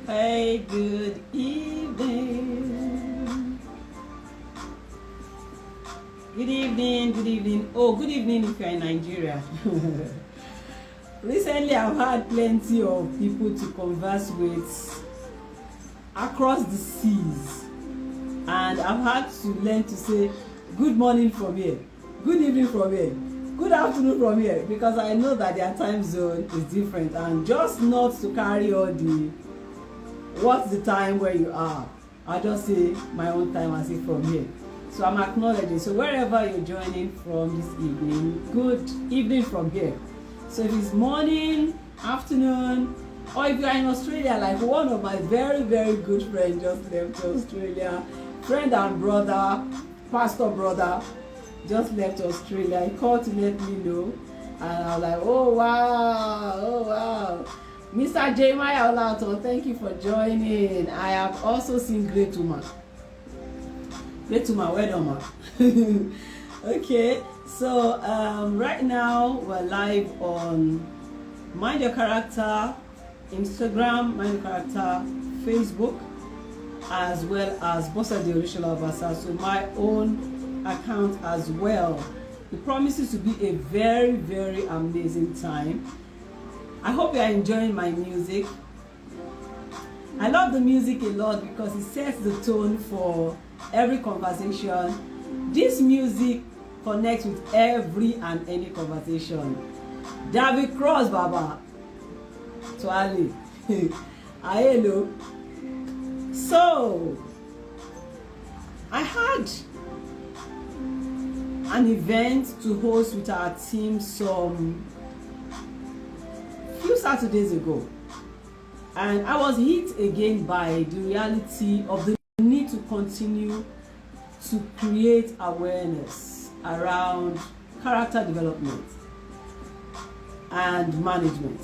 Hey, good evening. Good evening, good evening. Oh, good evening if you're in Nigeria. Recently, I've had plenty of people to converse with across the seas. And I've had to learn to say good morning from here, good evening from here, good afternoon from here, because I know that their time zone is different, and just not to carry all the what's the time where you are. I just say my own time and say from here. So I'm acknowledging. So wherever you're joining from this evening, good evening from here. So if it's morning, afternoon, or if you're in Australia, like one of my very, very good friends just left Australia, friend and brother, pastor brother, just left Australia. He called to let me know, and I was like, oh wow. Mr. Jeremiah Olato, thank you for joining. I have also seen Great Woman. Great Woman, well done, ma. Okay, so right now we're live on Mind Your Character, Instagram, Mind Your Character, Facebook, as well as Bosede Olusola-Obasa, so my own account as well. It promises to be a very, very amazing time. I hope you are enjoying my music. I love the music a lot because it sets the tone for every conversation. This music connects with every and any conversation. David Cross, Baba. To Ali. Hello. So, I had an event to host with our team some few Saturdays ago, and I was hit again by the reality of the need to continue to create awareness around character development and management.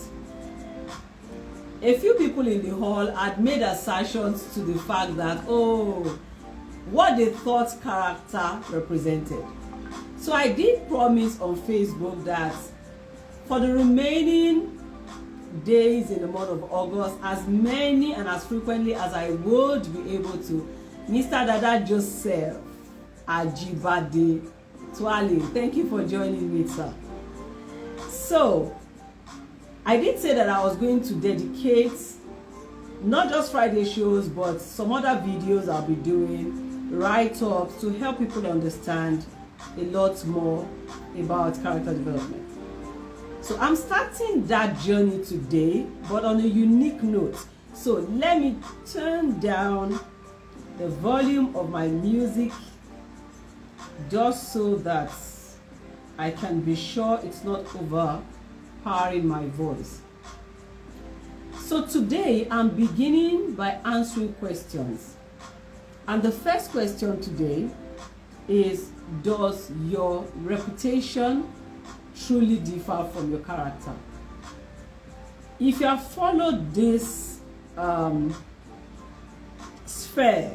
A few people in the hall had made assertions to the fact that, oh, what they thought character represented. So I did promise on Facebook that for the remaining days in the month of August, as many and as frequently as I would be able to, Mr. Dada Joseph Ajibade Twali, thank you for joining me, sir. So I did say that I was going to dedicate not just Friday shows, but some other videos I'll be doing, write-ups, to help people understand a lot more about character development. So I'm starting that journey today, but on a unique note. So let me turn down the volume of my music just so that I can be sure it's not overpowering my voice. So today I'm beginning by answering questions. And the first question today is, does your reputation truly differ from your character? If you have followed this sphere,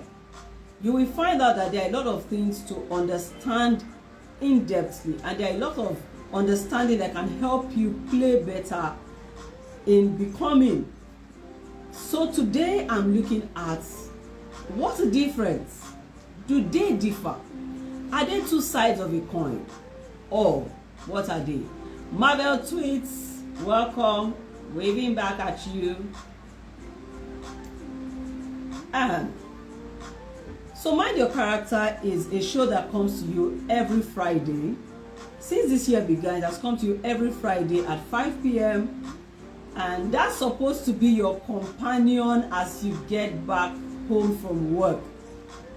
you will find out that there are a lot of things to understand in-depthly, and there are a lot of understanding that can help you play better in becoming. So today I'm looking at what's the difference. Do they differ? Are they two sides of a coin? Or what are they? Marvel tweets, welcome, waving back at you. And so Mind Your Character is a show that comes to you every Friday. Since this year began, it has come to you every Friday at 5 p.m. And that's supposed to be your companion as you get back home from work.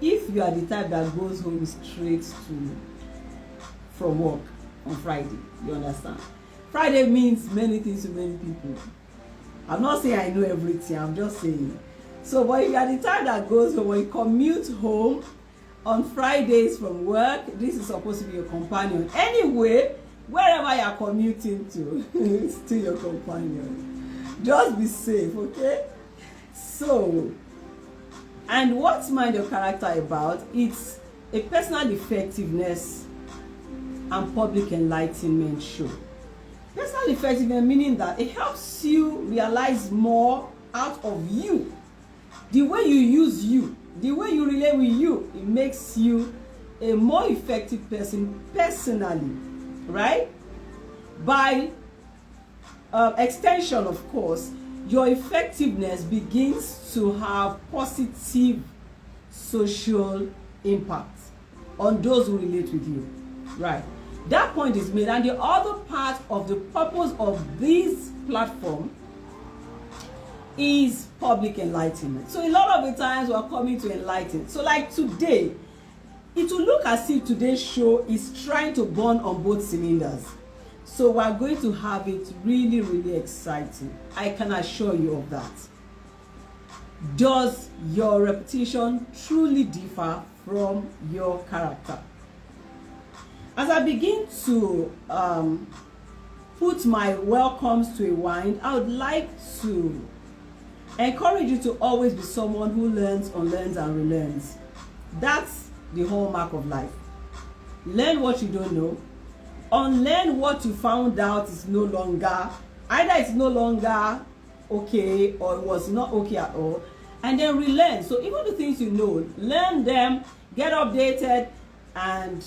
If you are the type that goes home straight from work on Friday, you understand? Friday means many things to many people. I'm not saying I know everything, I'm just saying. So, but if you are the type that goes home, when you commute home on Fridays from work, this is supposed to be your companion. Anyway, wherever you are commuting to, it's still your companion. Just be safe, okay? So, and what's Mind Your Character about? It's a personal effectiveness and public enlightenment show. Personal effectiveness meaning that it helps you realize more out of you The way you use you, the way you relate with you, it makes you a more effective person personally, right? By extension, of course, your effectiveness begins to have positive social impact on those who relate with you, right? That point is made. And the other part of the purpose of this platform is public enlightenment. So a lot of the times we're coming to enlighten. So like today, it will look as if today's show is trying to burn on both cylinders. So we're going to have it really, really exciting. I can assure you of that. Does your reputation truly differ from your character? As I begin to put my welcomes to a wind, I would like to encourage you to always be someone who learns, unlearns, and relearns. That's the hallmark of life. Learn what you don't know. Unlearn what you found out is no longer, either it's no longer okay or it was not okay at all. And then relearn. So even the things you know, learn them, get updated, and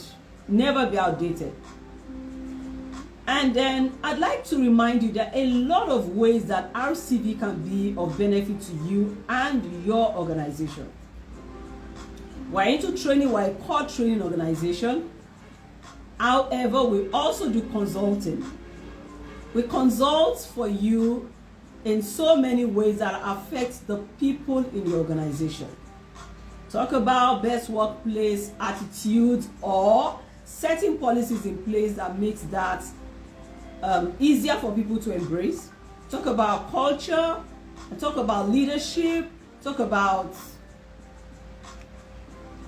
never be outdated. And then I'd like to remind you that a lot of ways that RCV can be of benefit to you and your organization. We're into training, we're a core training organization. However, we also do consulting. We consult for you in so many ways that affect the people in the organization. Talk about best workplace attitudes or setting policies in place that makes that easier for people to embrace. Talk about culture, and talk about leadership, talk about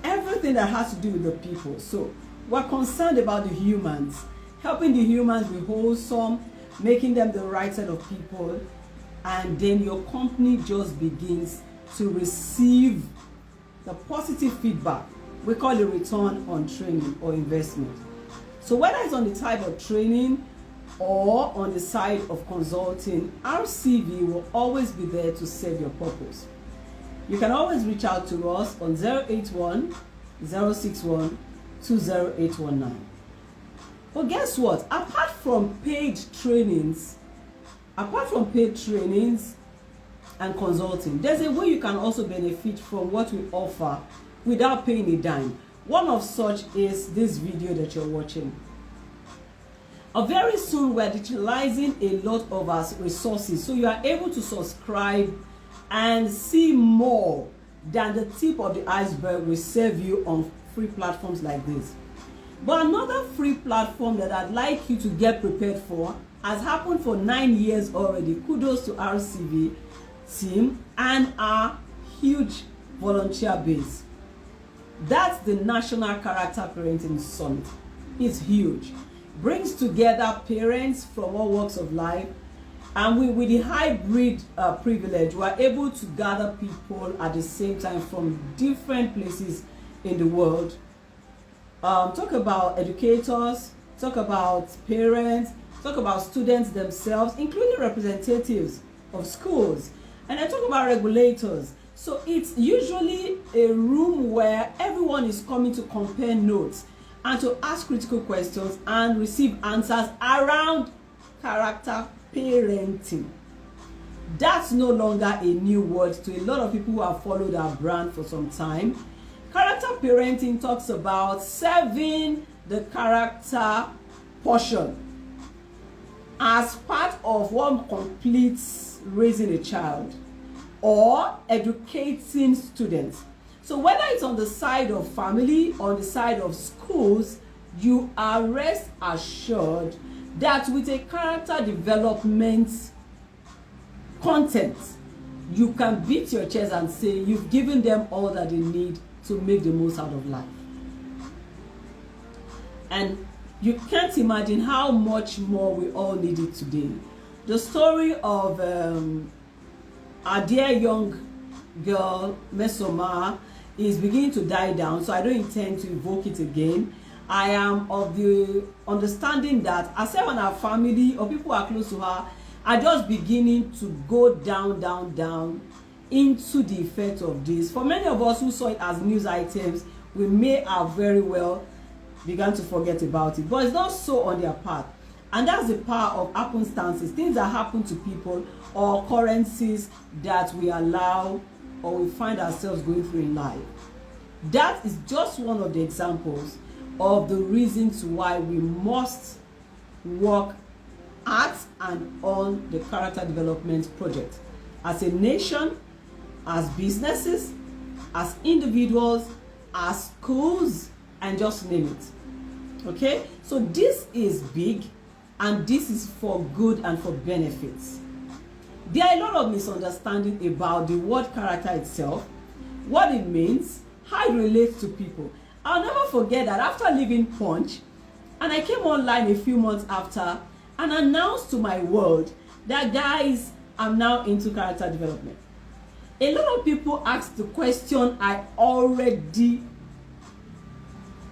everything that has to do with the people. So we're concerned about the humans, helping the humans be wholesome, making them the right set of people, and then your company just begins to receive the positive feedback. We call it return on training or investment. So whether it's on the type of training or on the side of consulting, RCV will always be there to serve your purpose. You can always reach out to us on 081 061 20819. But guess what? Apart from paid trainings and consulting, there's a way you can also benefit from what we offer without paying a dime. One of such is this video that you're watching. Very soon we're digitalizing a lot of our resources, so you are able to subscribe and see more than the tip of the iceberg we serve you on free platforms like this. But another free platform that I'd like you to get prepared for has happened for 9 years already. Kudos to RCV team and our huge volunteer base. That's the National Character Parenting Summit. It's huge. Brings together parents from all walks of life, and with the hybrid privilege, we're able to gather people at the same time from different places in the world. Talk about educators, talk about parents, talk about students themselves, including representatives of schools, and I talk about regulators. So it's usually a room where everyone is coming to compare notes and to ask critical questions and receive answers around character parenting. That's no longer a new word to a lot of people who have followed our brand for some time. Character parenting talks about serving the character portion as part of one completes raising a child or educating students. So whether it's on the side of family or on the side of schools, you are rest assured that with a character development content, you can beat your chest and say you've given them all that they need to make the most out of life. And you can't imagine how much more we all need it today. The story of our dear young girl, Mesoma, is beginning to die down, so I don't intend to evoke it again. I am of the understanding that herself and her family or people who are close to her are just beginning to go down into the effect of this. For many of us who saw it as news items, we may have very well begun to forget about it, but it's not so on their part. And that's the power of happenstances, things that happen to people or occurrences that we allow or we find ourselves going through in life. That is just one of the examples of the reasons why we must work at and on the character development project as a nation, as businesses, as individuals, as schools, and just name it. Okay, so this is big, and this is for good and for benefits. There are a lot of misunderstanding about the word character itself, what it means, how it relates to people. I'll never forget that after leaving Punch, and I came online a few months after and announced to my world that, guys, I'm now into character development. A lot of people asked the question I already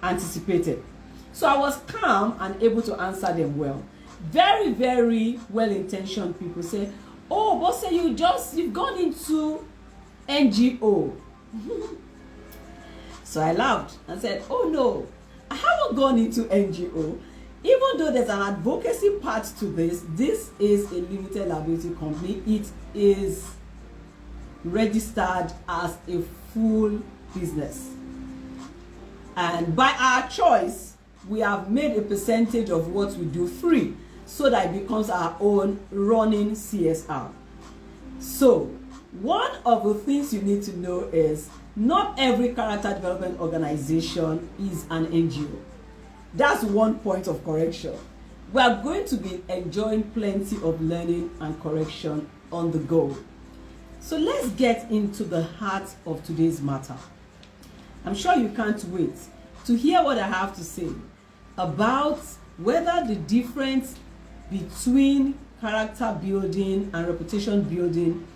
anticipated. So I was calm and able to answer them well. Very, very well-intentioned people say, oh, Bosede, you've gone into NGO. So I laughed and said, oh no, I haven't gone into NGO. Even though there's an advocacy part to this is a limited liability company. It is registered as a full business. And by our choice, we have made a percentage of what we do free so that it becomes our own running CSR. So, one of the things you need to know is not every character development organization is an NGO. That's one point of correction. We are going to be enjoying plenty of learning and correction on the go. So let's get into the heart of today's matter. I'm sure you can't wait to hear what I have to say about whether the difference between character building and reputation building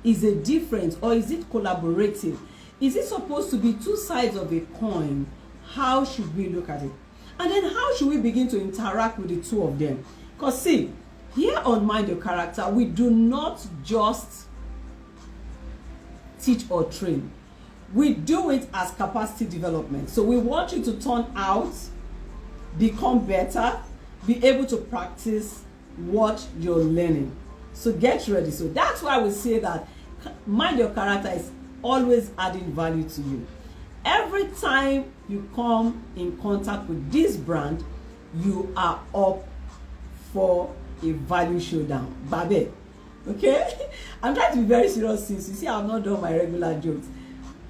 is a difference, or is it collaborative? Is it supposed to be two sides of a coin? How should we look at it? And then how should we begin to interact with the two of them? Because see, here on Mind Your Character, we do not just teach or train. We do it as capacity development. So we want you to turn out, become better, be able to practice what you're learning. So get ready. So that's why we say that Mind Your Character is always adding value to you. Every time you come in contact with this brand, you are up for a value showdown. Babe. Okay? I'm trying to be very serious since you see I've not done my regular jokes.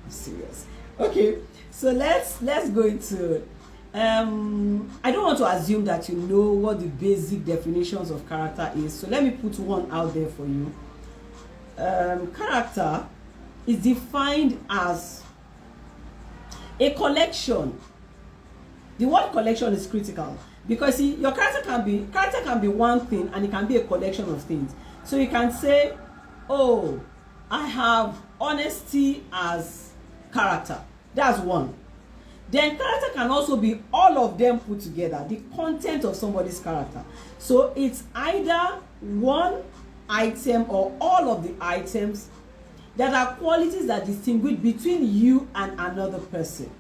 I'm serious. Okay, so let's go into it. I don't want to assume that you know what the basic definitions of character is, so let me put one out there for you. Character is defined as a collection. The word collection is critical because see, your character can be one thing and it can be a collection of things. So you can say, oh, I have honesty as character. That's one. Then character can also be all of them put together, the content of somebody's character. So it's either one item or all of the items that are qualities that distinguish between you and another person.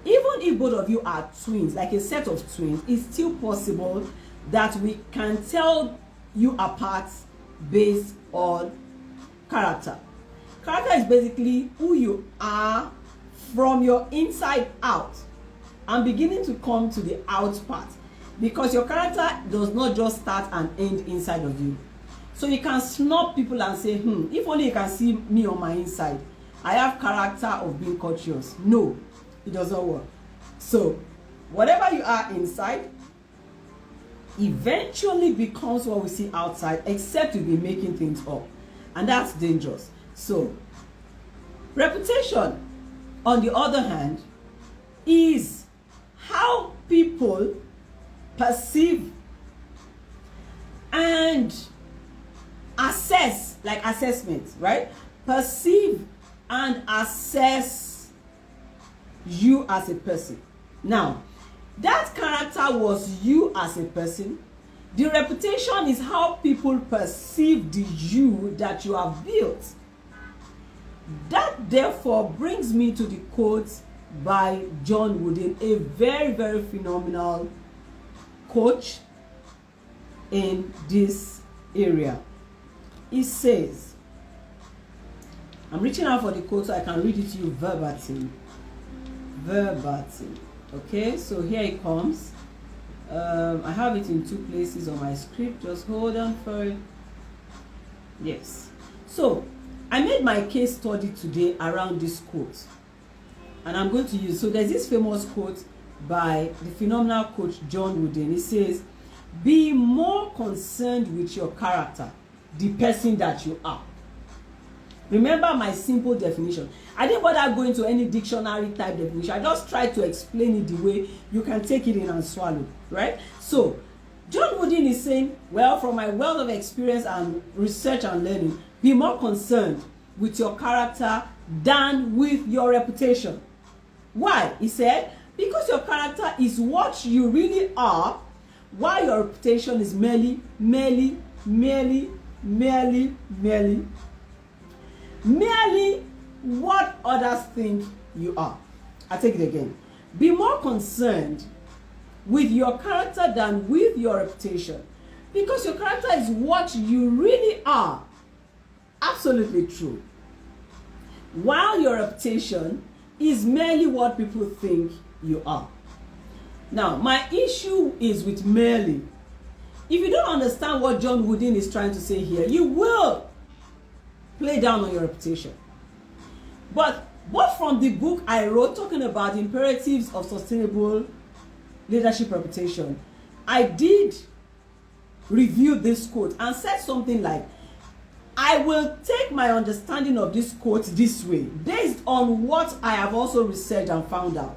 Even if both of you are twins, like a set of twins, it's still possible that we can tell you apart based on character. Character is basically who you are from your inside out and beginning to come to the out part, because your character does not just start and end inside of you. So you can snub people and say, if only you can see me on my inside, I have character of being courteous. No, it doesn't work. So whatever you are inside eventually becomes what we see outside, except you'll be making things up, and that's dangerous. So reputation, on the other hand, is how people perceive and assess, like assessment, right? Perceive and assess you as a person. Now, that character was you as a person. The reputation is how people perceive the you that you have built. That therefore brings me to the quote by John Wooden, a very, very phenomenal coach in this area. He says, I'm reaching out for the quote so I can read it to you verbatim. Okay, so here it comes. I have it in 2 places on my script. Just hold on for it. Yes. So I made my case study today around this quote, and I'm going to use. So there's this famous quote by the phenomenal coach John Wooden. He says, "Be more concerned with your character, the person that you are." Remember my simple definition. I didn't bother going to any dictionary type definition. I just tried to explain it the way you can take it in and swallow, right? So John Wooden is saying, well, from my wealth of experience and research and learning, be more concerned with your character than with your reputation. Why? He said, because your character is what you really are, while your reputation is merely what others think you are. I take it again. Be more concerned with your character than with your reputation, because your character is what you really are. Absolutely true. While your reputation is merely what people think you are. Now, my issue is with merely. If you don't understand what John Wooden is trying to say here, you will play down on your reputation. But from the book I wrote talking about the imperatives of sustainable leadership reputation, I did review this quote and said something like, I will take my understanding of this quote this way, based on what I have also researched and found out,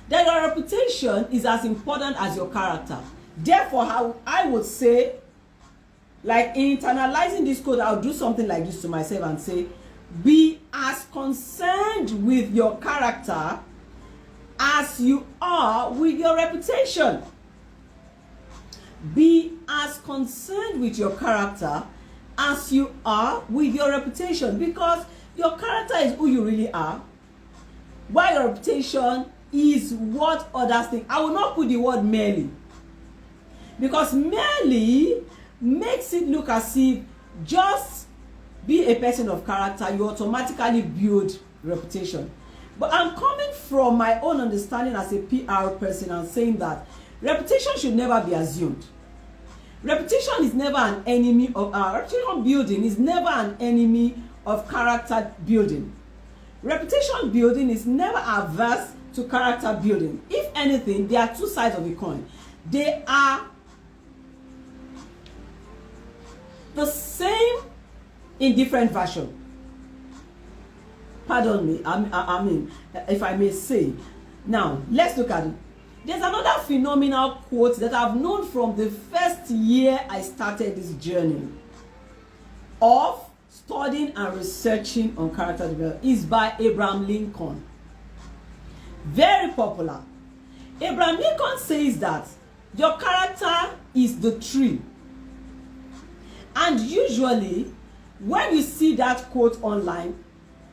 that your reputation is as important as your character. Therefore, how I would say, like internalizing this quote, I'll do something like this to myself and say, be as concerned with your character as you are with your reputation. Be as concerned with your character as you are with your reputation, because your character is who you really are, while your reputation is what others think. I will not put the word merely, because merely makes it look as if just be a person of character, you automatically build reputation. But I'm coming from my own understanding as a PR person and saying that reputation should never be assumed. Reputation is never an enemy of reputation building is never an enemy of character building. Reputation building is never adverse to character building. If anything, they are two sides of a coin. They are the same in different version. Pardon me, I mean, if I may say. Now, let's look at it. There's another phenomenal quote that I've known from the first year I started this journey of studying and researching on character development. Is by Abraham Lincoln. Very popular. Abraham Lincoln says that your character is the tree. And usually, when you see that quote online,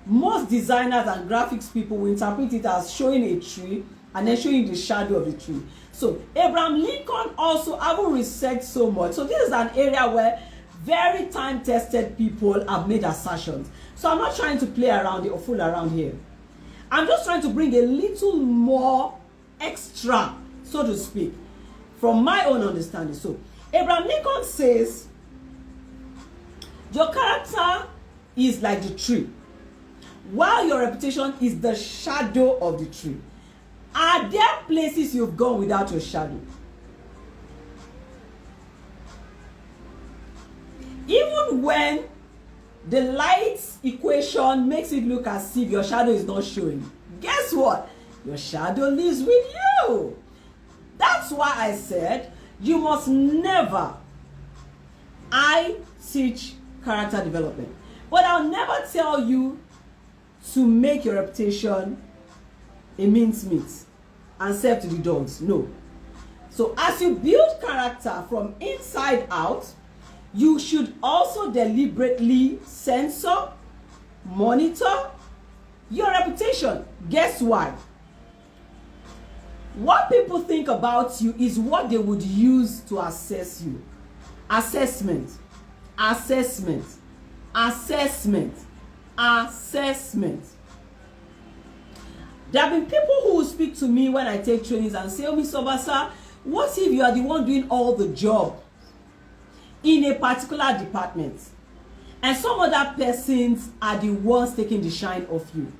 most designers and graphics people will interpret it as showing a tree and then showing the shadow of the tree. So Abraham Lincoln also haven't researched so much. So this is an area where very time-tested people have made assertions. So I'm not trying to play around or fool around here. I'm just trying to bring a little more extra, so to speak, from my own understanding. So Abraham Lincoln says, your character is like the tree, while your reputation is the shadow of the tree. Are there places you've gone without your shadow? Even when the light equation makes it look as if your shadow is not showing, guess what? Your shadow lives with you. That's why I said you must never. I teach character development, but I'll never tell you to make your reputation a mincemeat and serve to the dogs. No. So as you build character from inside out, you should also deliberately censor, monitor, Your reputation, guess why? What people think about you is what they would use to assess you. Assessment, assessment, assessment, assessment. There have been people who will speak to me when I take trainings and say, "Oh, Miss Obasa, what if you are the one doing all the job in a particular department and some other persons are the ones taking the shine of you?"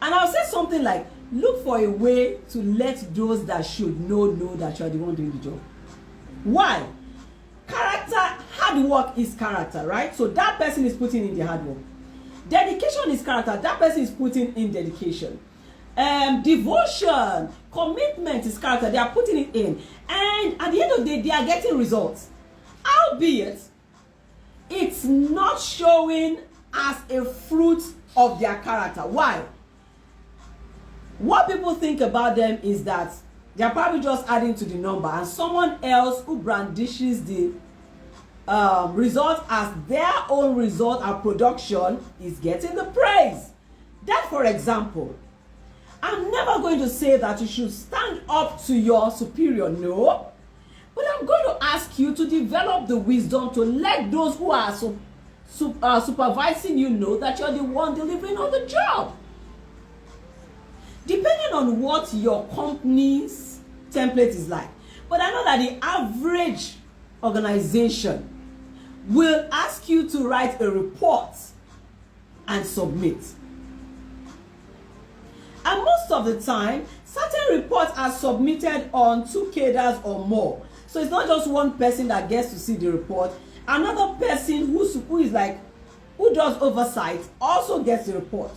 And I'll say something like, look for a way to let those that should know that you are the one doing the job. Why? Character, hard work is character, right? So that person is putting in the hard work. Dedication is character. That person is putting in dedication. Devotion, commitment is character. They are putting it in. And at the end of the day, they are getting results. Albeit, it's not showing as a fruit of their character. Why? What people think about them is that they're probably just adding to the number, and someone else who brandishes the result as their own result or production is getting the praise. That, for example, I'm never going to say that you should stand up to your superior, no. But I'm going to ask you to develop the wisdom to let those who are supervising you know that you're the one delivering on the job. Depending on what your company's template is like. But I know that the average organization will ask you to write a report and submit. And most of the time, certain reports are submitted on 2 cadres or more. So it's not just one person that gets to see the report. Another person who does oversight also gets the report.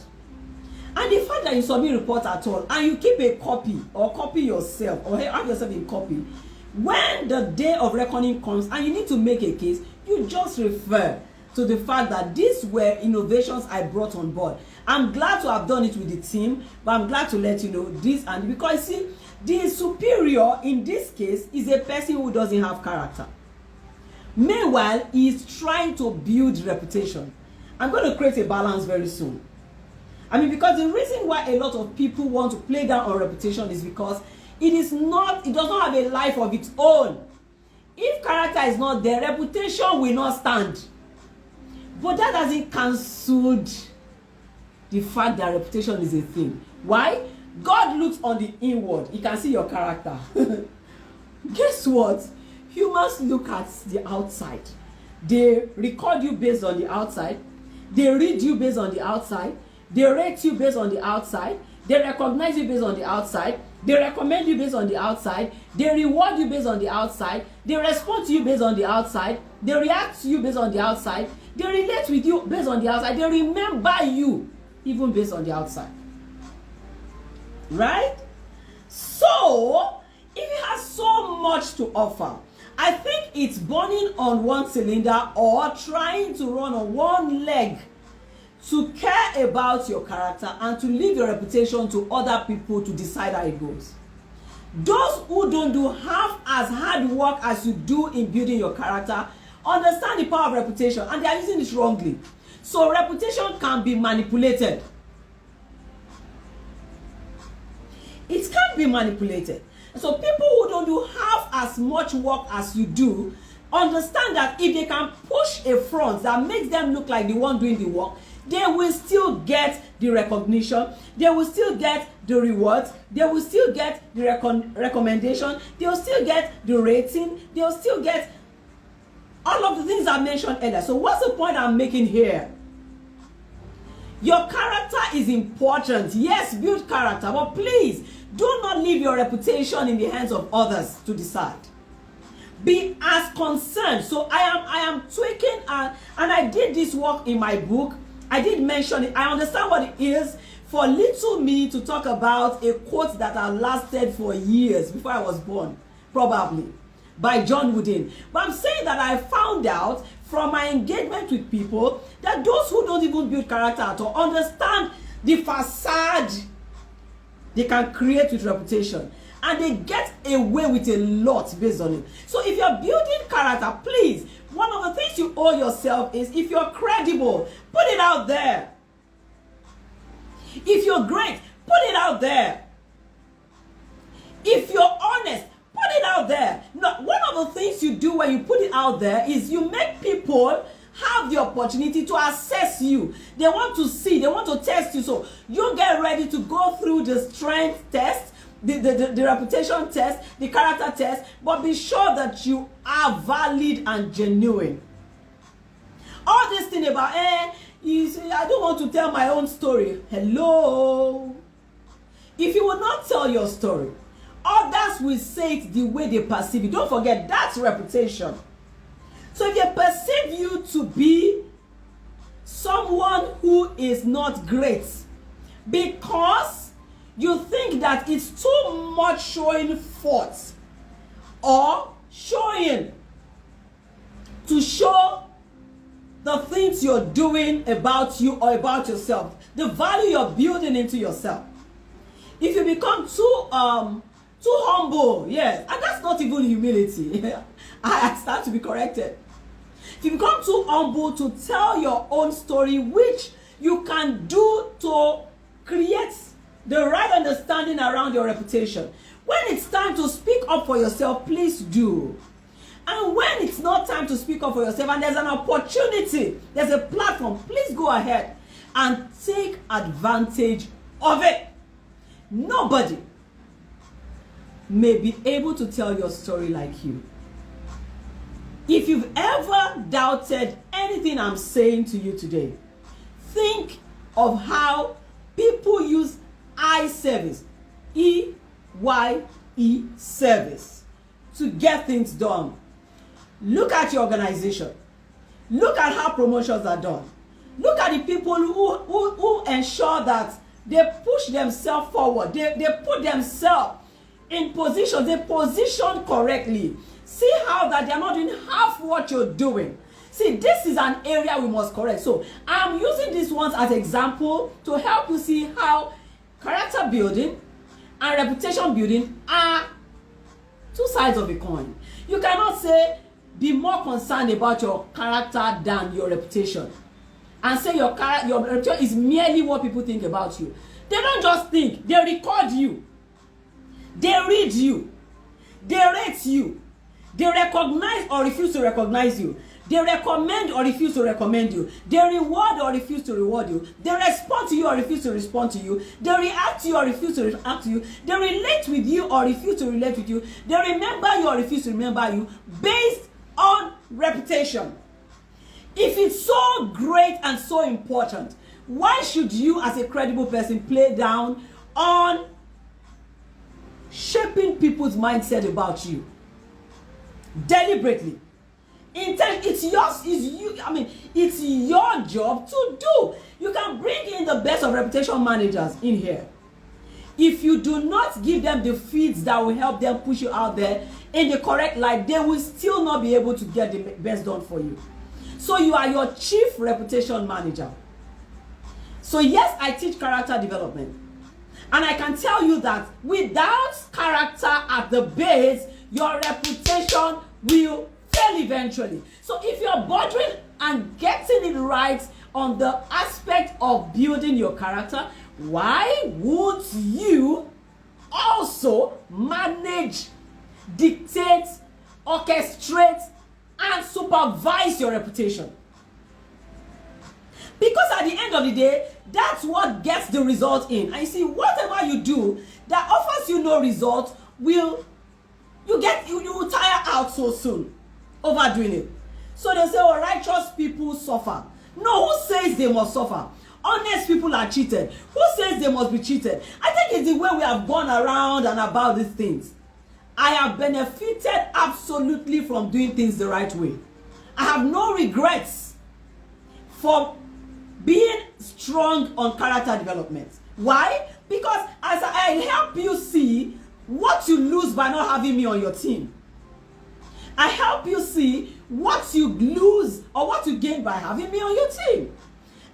And the fact that you submit a report at all and you keep a copy or copy yourself or have yourself in copy, when the day of reckoning comes and you need to make a case, you just refer to the fact that these were innovations I brought on board. I'm glad to have done it with the team, but I'm glad to let you know this. And because, see, the superior in this case is a person who doesn't have character. Meanwhile, he is trying to build reputation. I'm going to create a balance very soon. Because the reason why a lot of people want to play down on reputation is because it does not have a life of its own. If character is not there, reputation will not stand. But that hasn't cancelled the fact that reputation is a thing. Why? God looks on the inward. He can see your character. Guess what? Humans look at the outside. They record you based on the outside. They read you based on the outside. They rate you based on the outside. They recognize you based on the outside. They recommend you based on the outside. They reward you based on the outside. They respond to you based on the outside. They react to you based on the outside. They relate with you based on the outside. They remember you even based on the outside. Right? So, if it has so much to offer, I think it's burning on one cylinder or trying to run on one leg to care about your character and to leave your reputation to other people to decide how it goes. Those who don't do half as hard work as you do in building your character understand the power of reputation, and they are using it wrongly. So reputation can be manipulated. It can be manipulated. So people who don't do half as much work as you do understand that if they can push a front that makes them look like the one doing the work, they will still get the recognition, they will still get the rewards, they will still get the recommendation, they will still get the rating, they will still get all of the things I mentioned earlier. So what's the point I'm making here? Your character is important. Yes, build character, but please do not leave your reputation in the hands of others to decide. Be as concerned. So I am tweaking, and I did this work in my book. I did mention it. I understand what it is for little me to talk about a quote that had lasted for years before I was born, probably, by John Wooden. But I'm saying that I found out from my engagement with people that those who don't even build character at all understand the facade they can create with reputation, and they get away with a lot based on it. So if you're building character, please, one of the things you owe yourself is, if you're credible, put it out there. If you're great, put it out there. If you're honest, put it out there. Now, one of the things you do when you put it out there is you make people have the opportunity to assess you. They want to see, they want to test you. So you get ready to go through the strength test, the reputation test, the character test, but be sure that you are valid and genuine. All this thing about, you say, I don't want to tell my own story. Hello. If you will not tell your story, others will say it the way they perceive it. Don't forget, that's reputation. So if they perceive you to be someone who is not great because you think that it's too much showing forth or showing to show the things you're doing about you or about yourself, the value you're building into yourself. If you become too humble, yes, and that's not even humility. I start to be corrected. If you become too humble to tell your own story, which you can do to create the right understanding around your reputation. When it's time to speak up for yourself, please do. And when it's not time to speak up for yourself and there's an opportunity, there's a platform, please go ahead and take advantage of it. Nobody may be able to tell your story like you. If you've ever doubted anything I'm saying to you today, think of how people use I service, E-Y-E service, to get things done. Look at your organization. Look at how promotions are done. Look at the people who ensure that they push themselves forward. They put themselves in position. They position correctly. See how that they're not doing half what you're doing. See, this is an area we must correct. So I'm using these ones as example to help you see how character building and reputation building are two sides of a coin. You cannot say be more concerned about your character than your reputation, and say your reputation is merely what people think about you. They don't just think, they record you, they read you, they rate you, they recognize or refuse to recognize you, they recommend or refuse to recommend you, they reward or refuse to reward you, they respond to you or refuse to respond to you, they react to you or refuse to react to you, they relate with you or refuse to relate with you, they remember you or refuse to remember you, based on reputation. If it's so great and so important, why should you as a credible person play down on shaping people's mindset about you deliberately? It's your job to do. You can bring in the best of reputation managers in here. If you do not give them the feeds that will help them push you out there in the correct light, they will still not be able to get the best done for you. So you are your chief reputation manager. So yes, I teach character development. And I can tell you that without character at the base, your reputation will fail eventually. So if you're bothering and getting it right on the aspect of building your character, why would you also manage, dictate, orchestrate, and supervise your reputation? Because at the end of the day, that's what gets the result in. And you see, whatever you do that offers you no result, you will tire out so soon overdoing it. So they say, oh, righteous people suffer. No, who says they must suffer? Honest people are cheated. Who says they must be cheated? I think it's the way we have gone around and about these things. I have benefited absolutely from doing things the right way. I have no regrets for being strong on character development. Why? Because as I help you see what you lose by not having me on your team. I help you see what you lose or what you gain by having me on your team.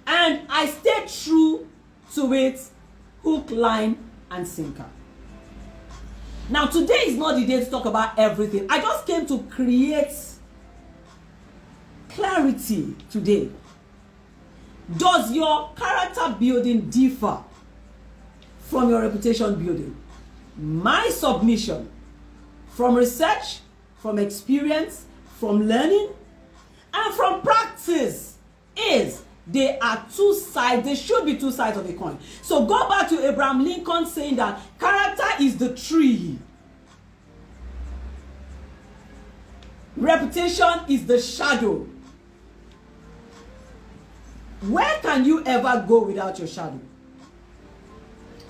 And I stay true to it, hook, line, and sinker. Now, today is not the day to talk about everything. I just came to create clarity today. Does your character building differ from your reputation building. My submission from research, from experience, from learning, and from practice is they are two sides. They should be two sides of a coin. So go back to Abraham Lincoln saying that character is the tree. Reputation is the shadow. Where can you ever go without your shadow?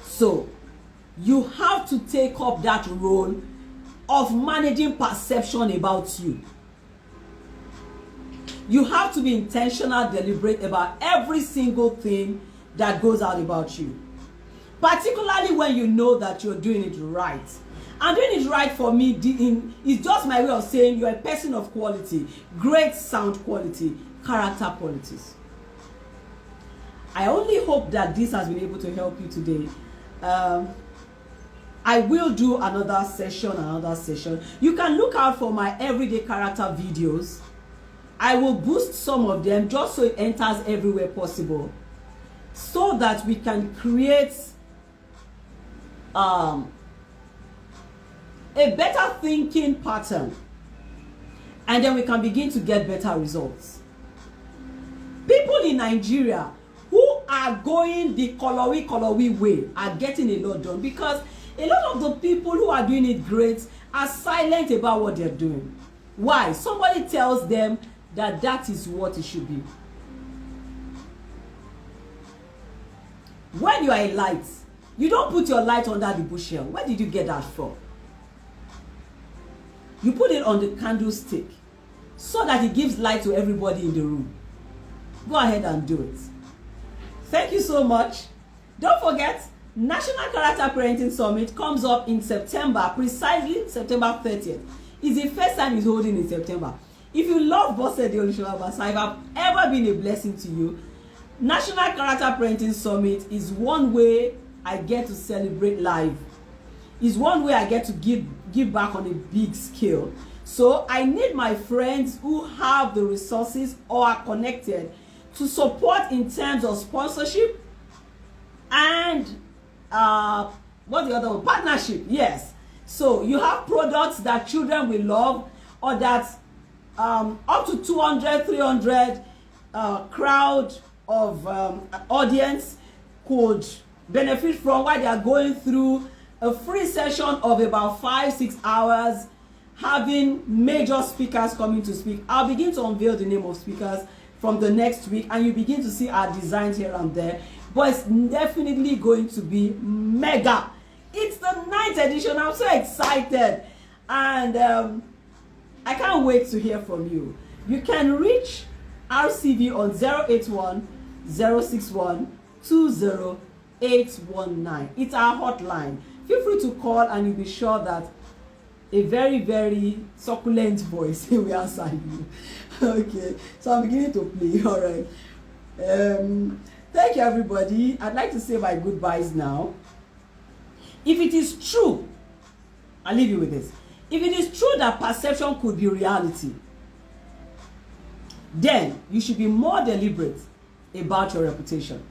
So you have to take up that role of managing perception about you. You have to be intentional, deliberate about every single thing that goes out about you. Particularly when you know that you're doing it right. And doing it right for me is just my way of saying you're a person of quality, great sound quality, character qualities. I only hope that this has been able to help you today. I will do another session. You can look out for my everyday character videos. I will boost some of them just so it enters everywhere possible, so that we can create a better thinking pattern, and then we can begin to get better results. People in Nigeria who are going the colowy way are getting a lot done, because a lot of the people who are doing it great are silent about what they're doing. Why? Somebody tells them that that is what it should be. When you are a light, you don't put your light under the bushel. Where did you get that from? You put it on the candlestick so that it gives light to everybody in the room. Go ahead and do it. Thank you so much. Don't forget, National Character Parenting Summit comes up in September, precisely September 30th. It's the first time it's holding in September. If you love Bosede Olusola-Obasa, if I've ever been a blessing to you, National Character Parenting Summit is one way I get to celebrate life. It's one way I get to give back on a big scale. So I need my friends who have the resources or are connected to support in terms of sponsorship and what's the other one? Partnership. Yes. So you have products that children will love, or that up to 200, 300 crowd of audience could benefit from while they are going through a free session of about 5-6 hours, having major speakers coming to speak. I'll begin to unveil the name of speakers from the next week, and you begin to see our designs here and there. But it's definitely going to be mega. It's the 9th edition. I'm so excited, and I can't wait to hear from you. You can reach RCV on 081-061-20819. It's our hotline. Feel free to call, and you'll be sure that a very, very succulent voice will answer you. Okay, so I'm beginning to play. All right. Thank you, everybody. I'd like to say my goodbyes now. If it is true, I'll leave you with this. If it is true that perception could be reality, then you should be more deliberate about your reputation.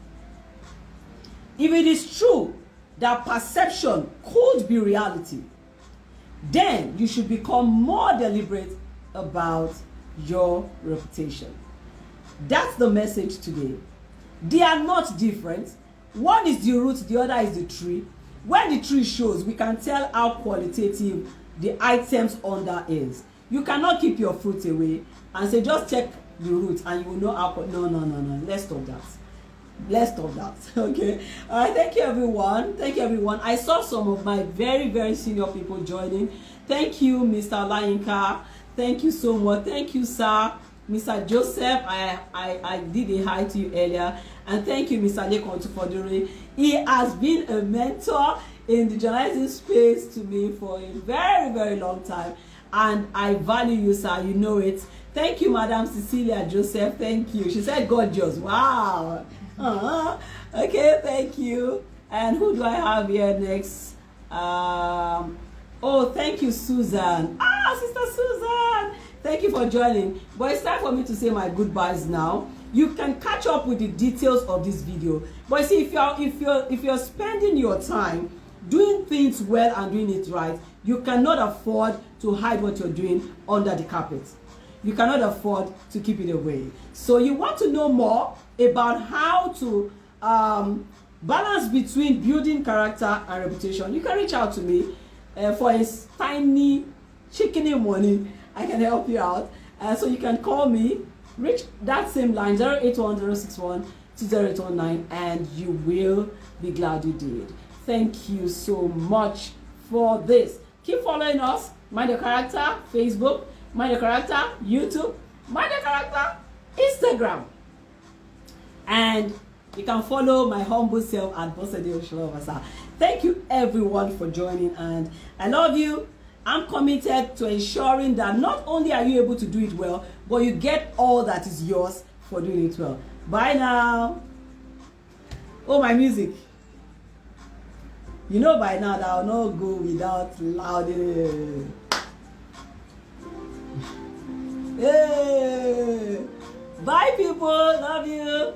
If it is true that perception could be reality, then you should become more deliberate about your reputation. That's the message today. They are not different. One is the root, the other is the tree. When the tree shows, we can tell how qualitative the items under is. You cannot keep your fruit away and say, just check the root and you will know how. No. Let's stop that. Let's stop that. Okay. All right. Thank you, everyone. Thank you, everyone. I saw some of my very, very senior people joining. Thank you, Mr. Olayinka. Thank you so much. Thank you, sir. Mr. Joseph, I did a hi to you earlier. And thank you, Mr. Lekon Tufodure. He has been a mentor in the journalism space to me for a very, very long time. And I value you, sir. You know it. Thank you, Madam Cecilia Joseph. Thank you. She said gorgeous. Wow. Okay, thank you. And who do I have here next? Oh, thank you, Susan. Sister Susan. Thank you for joining. But it's time for me to say my goodbyes now. You can catch up with the details of this video. But you see, if you're spending your time doing things well and doing it right, you cannot afford to hide what you're doing under the carpet. You cannot afford to keep it away. So you want to know more about how to balance between building character and reputation, you can reach out to me for a tiny chicken money. I can help you out. So you can call me, reach that same line 081-061-20819, and you will be glad you did. Thank you so much for this. Keep following us. Mind Your Character Facebook, Mind Your Character YouTube, Mind Your Character Instagram, and you can follow my humble self at Bosede Olusola-Obasa. Thank you everyone for joining, and I love you. I'm committed to ensuring that not only are you able to do it well, but you get all that is yours for doing it well. Bye now. Oh, my music. You know by now that I'll not go without loud. Hey. Bye people, love you.